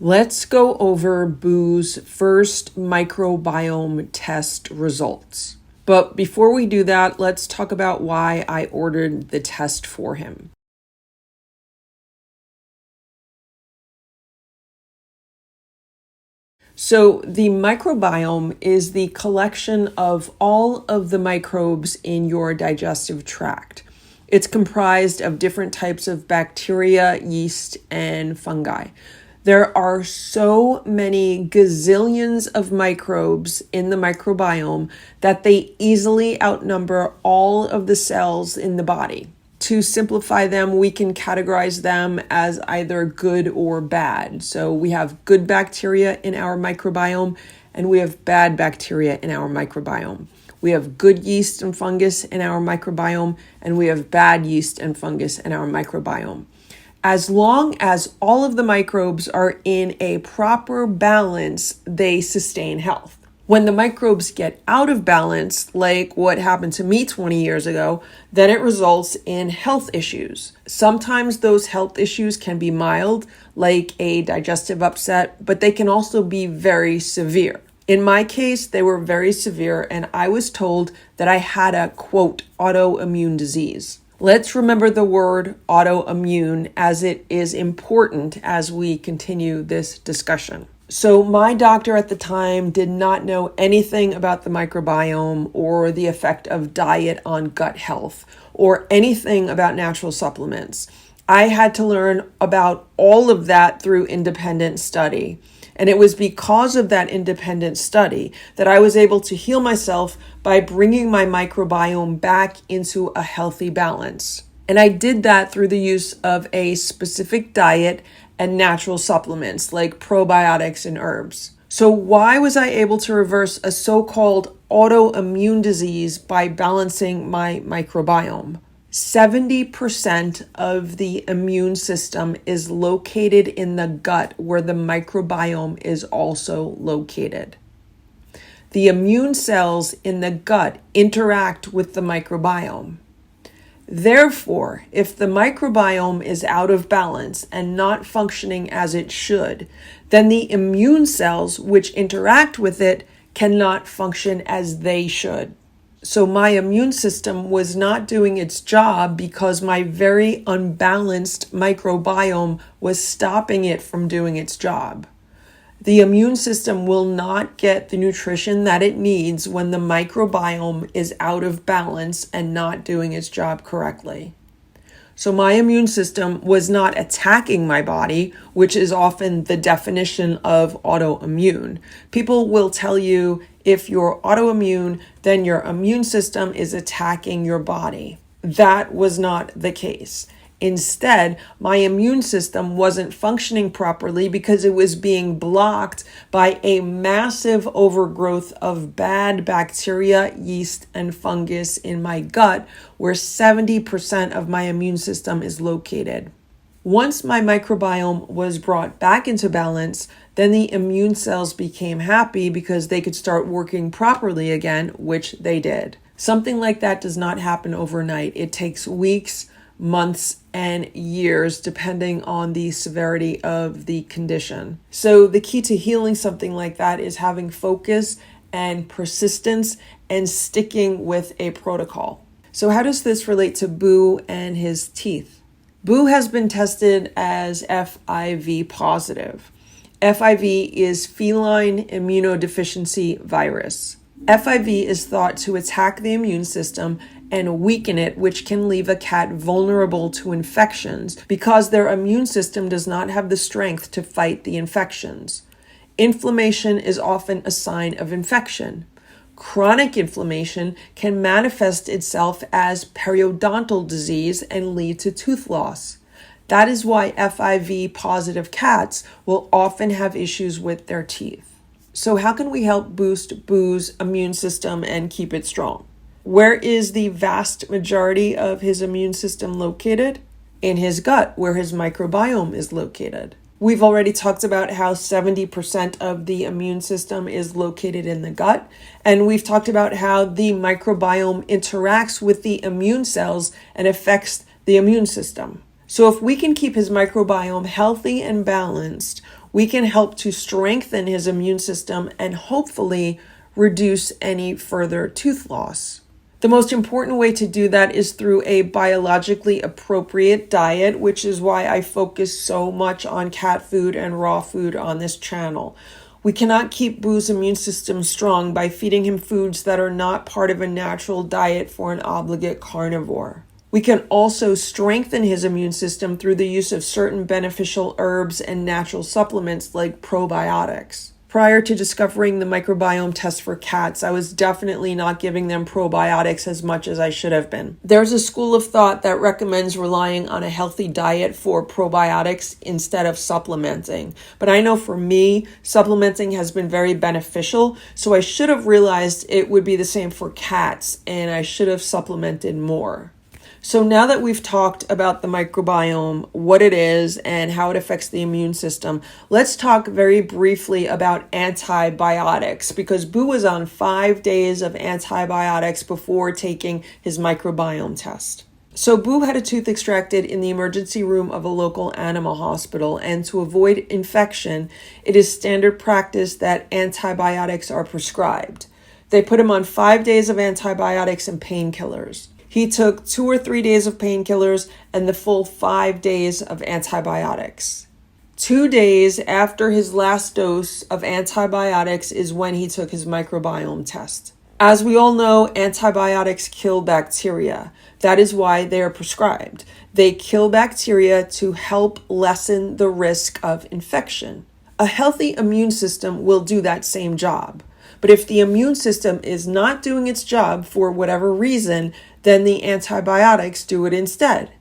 Let's go over Boo's first microbiome test results. But before we do that, let's talk about why I ordered the test for him. So the microbiome is the collection of all of the microbes in your digestive tract. It's comprised of different types of bacteria, yeast, and fungi. There are so many gazillions of microbes in the microbiome that they easily outnumber all of the cells in the body. To simplify them, we can categorize them as either good or bad. So we have good bacteria in our microbiome and we have bad bacteria in our microbiome. We have good yeast and fungus in our microbiome and we have bad yeast and fungus in our microbiome. As long as all of the microbes are in a proper balance, they sustain health. When the microbes get out of balance, like what happened to me 20 years ago, then it results in health issues. Sometimes those health issues can be mild, like a digestive upset, but they can also be very severe. In my case, they were very severe, and I was told that I had a, quote, autoimmune disease. Let's remember the word autoimmune as it is important as we continue this discussion. So my doctor at the time did not know anything about the microbiome or the effect of diet on gut health or anything about natural supplements. I had to learn about all of that through independent study. And it was because of that independent study that I was able to heal myself by bringing my microbiome back into a healthy balance. And I did that through the use of a specific diet and natural supplements like probiotics and herbs. So why was I able to reverse a so-called autoimmune disease by balancing my microbiome? 70% of the immune system is located in the gut, where the microbiome is also located. The immune cells in the gut interact with the microbiome. Therefore, if the microbiome is out of balance and not functioning as it should, then the immune cells which interact with it cannot function as they should. So my immune system was not doing its job because my very unbalanced microbiome was stopping it from doing its job. The immune system will not get the nutrition that it needs when the microbiome is out of balance and not doing its job correctly. So my immune system was not attacking my body, which is often the definition of autoimmune. People will tell you if you're autoimmune, then your immune system is attacking your body. That was not the case. Instead, my immune system wasn't functioning properly because it was being blocked by a massive overgrowth of bad bacteria, yeast, and fungus in my gut, where 70% of my immune system is located. Once my microbiome was brought back into balance, then the immune cells became happy because they could start working properly again, which they did. Something like that does not happen overnight. It takes weeks, months, and years, depending on the severity of the condition. So the key to healing something like that is having focus and persistence and sticking with a protocol. So how does this relate to Boo and his teeth? Boo has been tested as FIV positive. FIV is feline immunodeficiency virus. FIV is thought to attack the immune system and weaken it, which can leave a cat vulnerable to infections because their immune system does not have the strength to fight the infections. Inflammation is often a sign of infection. Chronic inflammation can manifest itself as periodontal disease and lead to tooth loss. That is why FIV positive cats will often have issues with their teeth. So how can we help boost Boo's immune system and keep it strong? Where is the vast majority of his immune system located? In his gut, where his microbiome is located. We've already talked about how 70% of the immune system is located in the gut, and we've talked about how the microbiome interacts with the immune cells and affects the immune system. So if we can keep his microbiome healthy and balanced, we can help to strengthen his immune system and hopefully reduce any further tooth loss. The most important way to do that is through a biologically appropriate diet, which is why I focus so much on cat food and raw food on this channel. We cannot keep Boo's immune system strong by feeding him foods that are not part of a natural diet for an obligate carnivore. We can also strengthen his immune system through the use of certain beneficial herbs and natural supplements like probiotics. Prior to discovering the microbiome test for cats, I was definitely not giving them probiotics as much as I should have been. There's a school of thought that recommends relying on a healthy diet for probiotics instead of supplementing. But I know for me, supplementing has been very beneficial, so I should have realized it would be the same for cats, and I should have supplemented more. So now that we've talked about the microbiome, what it is, and how it affects the immune system, let's talk very briefly about antibiotics, because Boo was on 5 days of antibiotics before taking his microbiome test. So Boo had a tooth extracted in the emergency room of a local animal hospital, and to avoid infection, it is standard practice that antibiotics are prescribed. They put him on 5 days of antibiotics and painkillers. He took 2 or 3 days of painkillers and the full 5 days of antibiotics. 2 days after his last dose of antibiotics is when he took his microbiome test. As we all know, antibiotics kill bacteria. That is why they are prescribed. They kill bacteria to help lessen the risk of infection. A healthy immune system will do that same job. But if the immune system is not doing its job for whatever reason, then the antibiotics do it instead.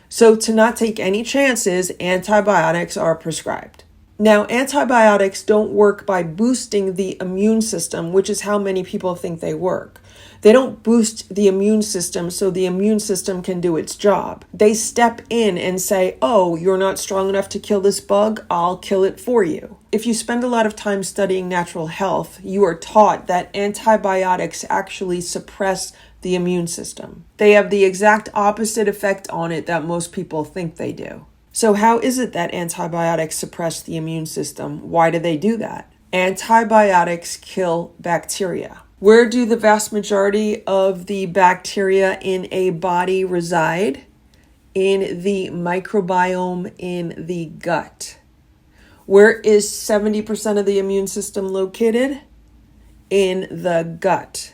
So to not take any chances, antibiotics are prescribed. Now, antibiotics don't work by boosting the immune system, which is how many people think they work. They don't boost the immune system so the immune system can do its job. They step in and say, oh, you're not strong enough to kill this bug, I'll kill it for you. If you spend a lot of time studying natural health, you are taught that antibiotics actually suppress the immune system. They have the exact opposite effect on it that most people think they do. So how is it that antibiotics suppress the immune system? Why do they do that? Antibiotics kill bacteria. Where do the vast majority of the bacteria in a body reside? In the microbiome in the gut. Where is 70% of the immune system located? In the gut.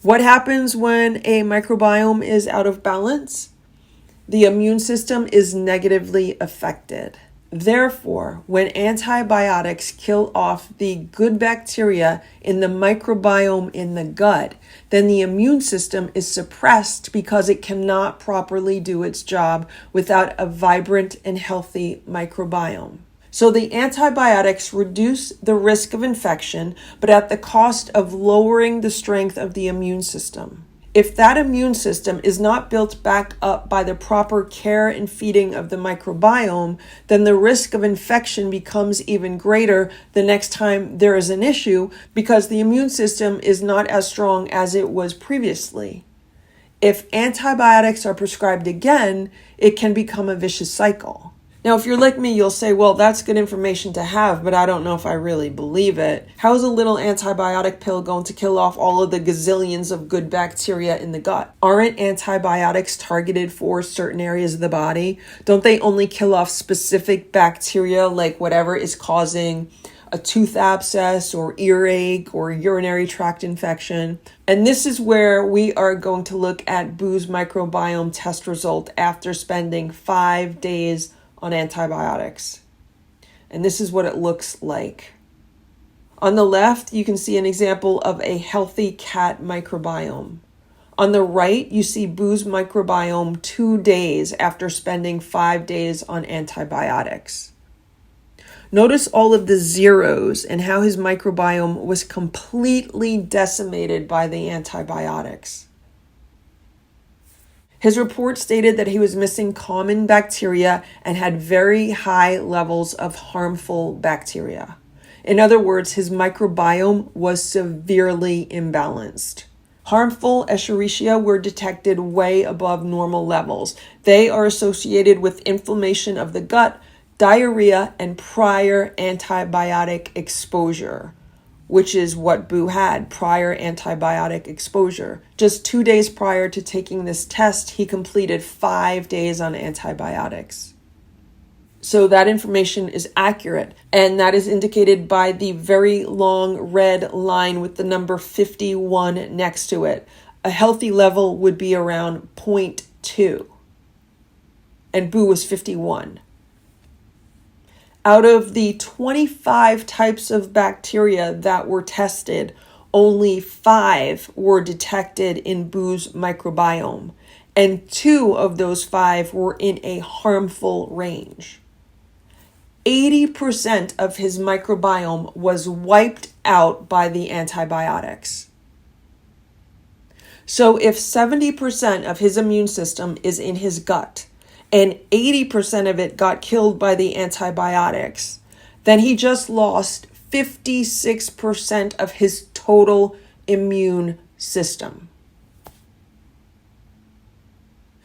What happens when a microbiome is out of balance? The immune system is negatively affected. Therefore, when antibiotics kill off the good bacteria in the microbiome in the gut, then the immune system is suppressed because it cannot properly do its job without a vibrant and healthy microbiome. So the antibiotics reduce the risk of infection, but at the cost of lowering the strength of the immune system. If that immune system is not built back up by the proper care and feeding of the microbiome, then the risk of infection becomes even greater the next time there is an issue because the immune system is not as strong as it was previously. If antibiotics are prescribed again, it can become a vicious cycle. Now, if you're like me, you'll say, well, that's good information to have, but I don't know if I really believe it. How is a little antibiotic pill going to kill off all of the gazillions of good bacteria in the gut? Aren't antibiotics targeted for certain areas of the body? Don't they only kill off specific bacteria, like whatever is causing a tooth abscess or earache or urinary tract infection? And this is where we are going to look at Boo's microbiome test result after spending 5 days on antibiotics. And this is what it looks like. On the left, you can see an example of a healthy cat microbiome. On the right, you see Boo's microbiome 2 days after spending 5 days on antibiotics. Notice all of the zeros and how his microbiome was completely decimated by the antibiotics. His report stated that he was missing common bacteria and had very high levels of harmful bacteria. In other words, his microbiome was severely imbalanced. Harmful Escherichia were detected way above normal levels. They are associated with inflammation of the gut, diarrhea and prior antibiotic exposure, which is what Boo had, prior antibiotic exposure. Just 2 days prior to taking this test, he completed 5 days on antibiotics. So that information is accurate, and that is indicated by the very long red line with the number 51 next to it. A healthy level would be around 0.2, and Boo was 51. Out of the 25 types of bacteria that were tested, only 5 were detected in Boo's microbiome, and 2 of those 5 were in a harmful range. 80% of his microbiome was wiped out by the antibiotics. So if 70% of his immune system is in his gut, and 80% of it got killed by the antibiotics, then he just lost 56% of his total immune system.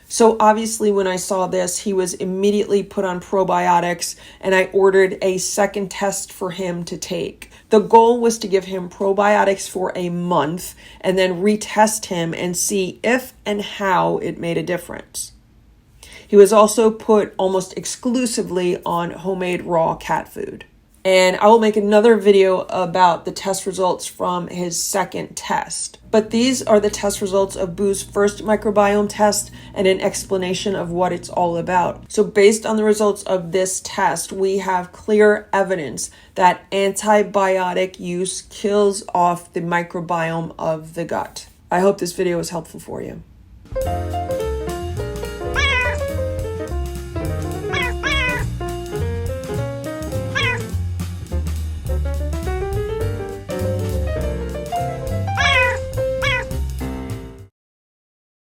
So obviously when I saw this, he was immediately put on probiotics, and I ordered a second test for him to take. The goal was to give him probiotics for a month and then retest him and see if and how it made a difference. He was also put almost exclusively on homemade raw cat food. And I will make another video about the test results from his second test. But these are the test results of Boo's first microbiome test and an explanation of what it's all about. So based on the results of this test, we have clear evidence that antibiotic use kills off the microbiome of the gut. I hope this video was helpful for you.